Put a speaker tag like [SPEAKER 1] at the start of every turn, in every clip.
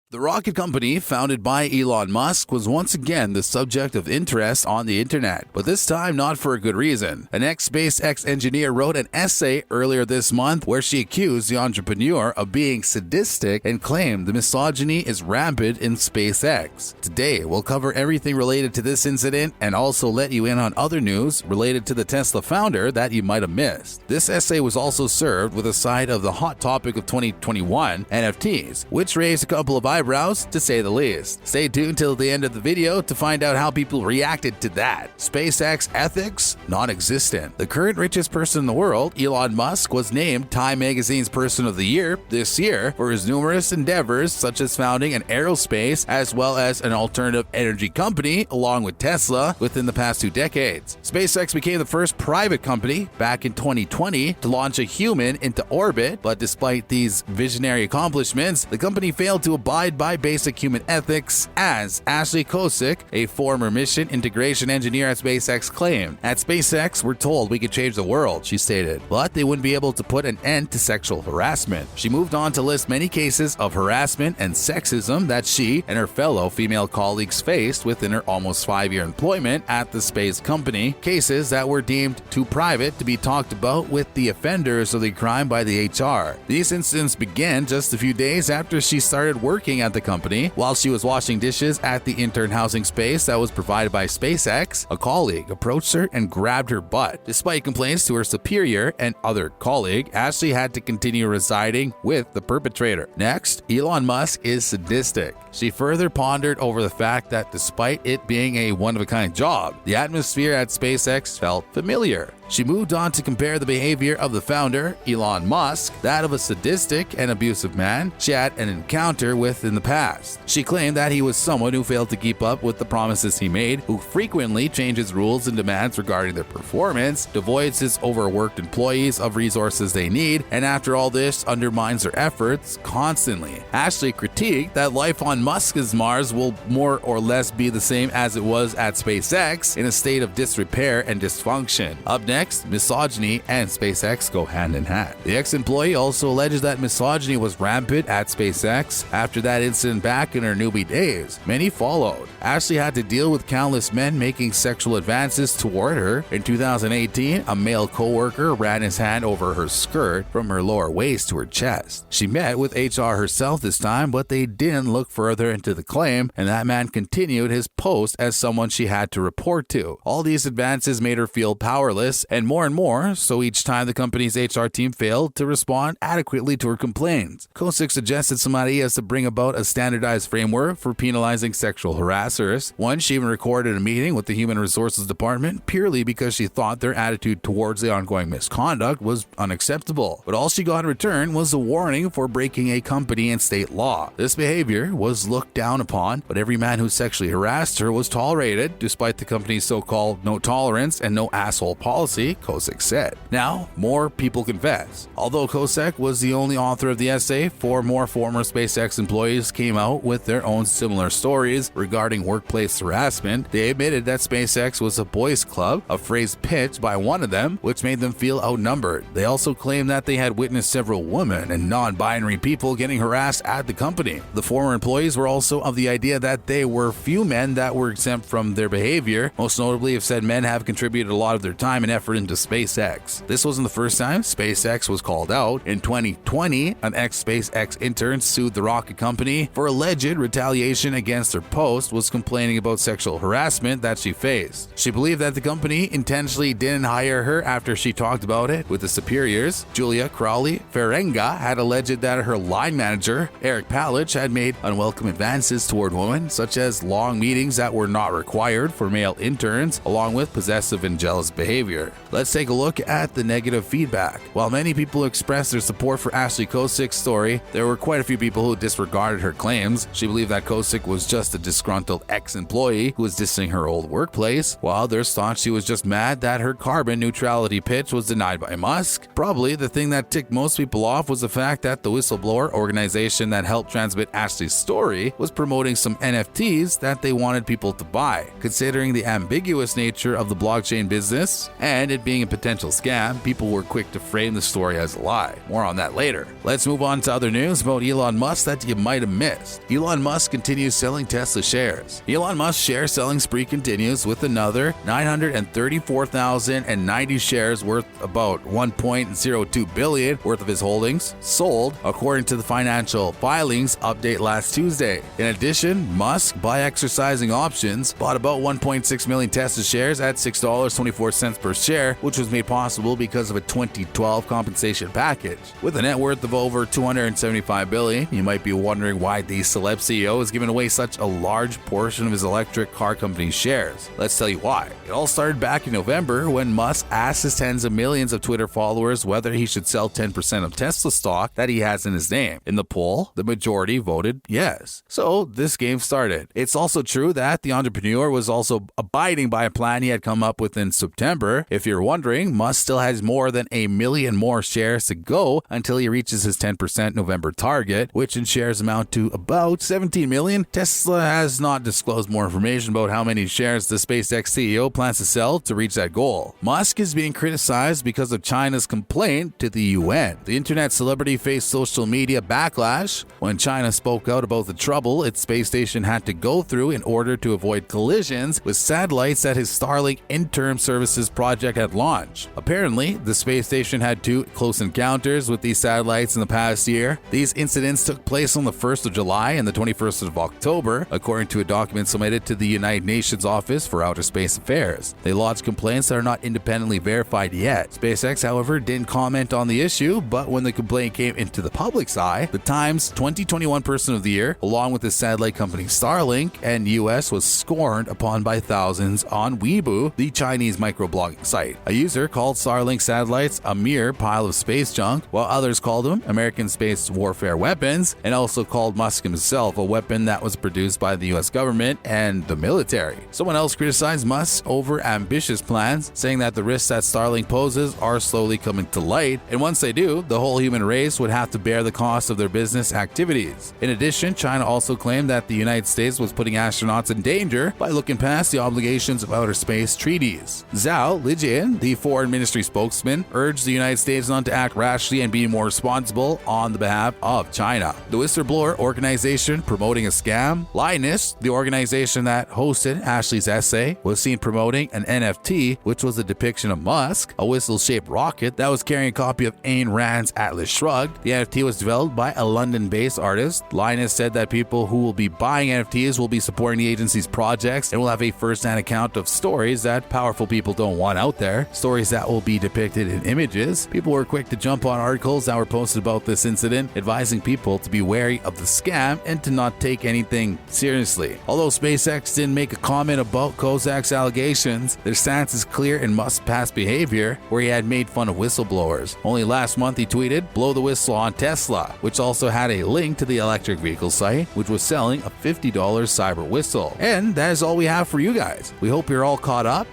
[SPEAKER 1] The rocket company, founded by Elon Musk, was once again the subject of interest on the internet, but this time not for a good reason. An ex-SpaceX engineer wrote an essay earlier this month where she accused the entrepreneur of being sadistic and claimed the misogyny is rampant in SpaceX. Today, we'll cover everything related to this incident and also let you in on other news related to the Tesla founder that you might have missed. This essay was also served with a side of the hot topic of 2021, NFTs, which raised a couple of eyebrows, to say the least. Stay tuned till the end of the video to find out how people reacted to that. SpaceX ethics? Non-existent. The current richest person in the world, Elon Musk, was named Time Magazine's Person of the Year this year for his numerous endeavors such as founding an aerospace as well as an alternative energy company along with Tesla within the past 2 decades. SpaceX became the first private company back in 2020 to launch a human into orbit, but despite these visionary accomplishments, the company failed to abide by basic human ethics, as Ashley Kosak, a former mission integration engineer at SpaceX, claimed. At SpaceX, we're told we could change the world, she stated, but they wouldn't be able to put an end to sexual harassment. She moved on to list many cases of harassment and sexism that she and her fellow female colleagues faced within her almost 5-year employment at the space company, cases that were deemed too private to be talked about with the offenders of the crime by the HR. These incidents began just a few days after she started working at the company. While she was washing dishes at the intern housing space that was provided by SpaceX, a colleague approached her and grabbed her butt. Despite complaints to her superior and other colleague, Ashley had to continue residing with the perpetrator. Next, Elon Musk is sadistic. She further pondered over the fact that despite it being a one-of-a-kind job, the atmosphere at SpaceX felt familiar. She moved on to compare the behavior of the founder, Elon Musk, that of a sadistic and abusive man she had an encounter with in the past. She claimed that he was someone who failed to keep up with the promises he made, who frequently changes rules and demands regarding their performance, devoids his overworked employees of resources they need, and after all this, undermines their efforts constantly. Ashley critiqued that life on Musk's Mars will more or less be the same as it was at SpaceX, in a state of disrepair and dysfunction. Up next, misogyny and SpaceX go hand in hand. The ex-employee also alleges that misogyny was rampant at SpaceX after that incident back in her newbie days. Many followed. Ashley had to deal with countless men making sexual advances toward her. In 2018, a male co-worker ran his hand over her skirt from her lower waist to her chest. She met with HR herself this time, but they didn't look further into the claim, and that man continued his post as someone she had to report to. All these advances made her feel powerless, and more, so each time the company's HR team failed to respond adequately to her complaints. Kosak suggested some ideas to bring about a standardized framework for penalizing sexual harassers. One, she even recorded a meeting with the Human Resources Department purely because she thought their attitude towards the ongoing misconduct was unacceptable. But all she got in return was a warning for breaking a company and state law. This behavior was looked down upon, but every man who sexually harassed her was tolerated, despite the company's so-called no tolerance and no asshole policy, Kosak said. Now, more people confess. Although Kosak was the only author of the essay, 4 more former SpaceX employees came out with their own similar stories regarding workplace harassment. They admitted that SpaceX was a boys' club, a phrase pitched by one of them, which made them feel outnumbered. They also claimed that they had witnessed several women and non-binary people getting harassed at the company. The former employees were also of the idea that there were few men that were exempt from their behavior, most notably if said men have contributed a lot of their time and effort into SpaceX. This wasn't the first time SpaceX was called out. In 2020, an ex-SpaceX intern sued the rocket company for alleged retaliation against her post was complaining about sexual harassment that she faced. She believed that the company intentionally didn't hire her after she talked about it with the superiors. Julia Crowley Ferenga had alleged that her line manager, Eric Palich, had made unwelcome advances toward women, such as long meetings that were not required for male interns, along with possessive and jealous behavior. Let's take a look at the negative feedback. While many people expressed their support for Ashley Kosak's story, there were quite a few people who disregarded her claims. She believed that Kosak was just a disgruntled ex-employee who was dissing her old workplace, while others thought she was just mad that her carbon neutrality pitch was denied by Musk. Probably the thing that ticked most people off was the fact that the whistleblower organization that helped transmit Ashley's story was promoting some NFTs that they wanted people to buy. Considering the ambiguous nature of the blockchain business and Despite it being a potential scam, people were quick to frame the story as a lie. More on that later. Let's move on to other news about Elon Musk that you might have missed. Elon Musk continues selling Tesla shares. Elon Musk's share selling spree continues with another 934,090 shares worth about 1.02 billion worth of his holdings sold, according to the financial filings update last Tuesday. In addition, Musk, by exercising options, bought about 1.6 million Tesla shares at $6.24 per share, which was made possible because of a 2012 compensation package. With a net worth of over $275 billion, you might be wondering why the celeb CEO is giving away such a large portion of his electric car company's shares. Let's tell you why. It all started back in November when Musk asked his tens of millions of Twitter followers whether he should sell 10% of Tesla stock that he has in his name. In the poll, the majority voted yes. So this game started. It's also true that the entrepreneur was also abiding by a plan he had come up with in September. If you're wondering, Musk still has more than 1 million more shares to go until he reaches his 10% November target, which in shares amount to about 17 million. Tesla has not disclosed more information about how many shares the SpaceX CEO plans to sell to reach that goal. Musk is being criticized because of China's complaint to the UN. The internet celebrity faced social media backlash when China spoke out about the trouble its space station had to go through in order to avoid collisions with satellites that his Starlink interim services project had launched. Apparently, the space station had 2 close encounters with these satellites in the past year. These incidents took place on the 1st of July and the 21st of October, according to a document submitted to the United Nations Office for Outer Space Affairs. They lodged complaints that are not independently verified yet. SpaceX, however, didn't comment on the issue, but when the complaint came into the public's eye, the Times 2021 Person of the Year, along with the satellite company Starlink and US, was scorned upon by thousands on Weibo, the Chinese microblogging site. A user called Starlink satellites a mere pile of space junk, while others called them American space warfare weapons, and also called Musk himself a weapon that was produced by the US government and the military. Someone else criticized Musk's over-ambitious plans, saying that the risks that Starlink poses are slowly coming to light, and once they do, the whole human race would have to bear the cost of their business activities. In addition, China also claimed that the United States was putting astronauts in danger by looking past the obligations of outer space treaties. Zhao Lijian, the foreign ministry spokesman, urged the United States not to act rashly and be more responsible on the behalf of China. The whistleblower organization promoting a scam, Linus, the organization that hosted Ashley's essay, was seen promoting an NFT, which was a depiction of Musk, a whistle-shaped rocket that was carrying a copy of Ayn Rand's Atlas Shrugged. The NFT was developed by a London-based artist. Linus said that people who will be buying NFTs will be supporting the agency's projects and will have a first-hand account of stories that powerful people don't want out there, stories that will be depicted in images. People were quick to jump on articles that were posted about this incident, advising people to be wary of the scam and to not take anything seriously. Although SpaceX didn't make a comment about Kosak's allegations, their stance is clear in Musk's past behavior, where he had made fun of whistleblowers. Only last month he tweeted, "Blow the whistle on Tesla," which also had a link to the electric vehicle site, which was selling a $50 cyber whistle. And that is all we have for you guys. We hope you're all caught up.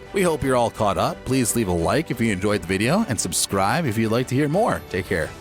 [SPEAKER 1] Please leave a like if you enjoyed the video and subscribe if you'd like to hear more. Take care.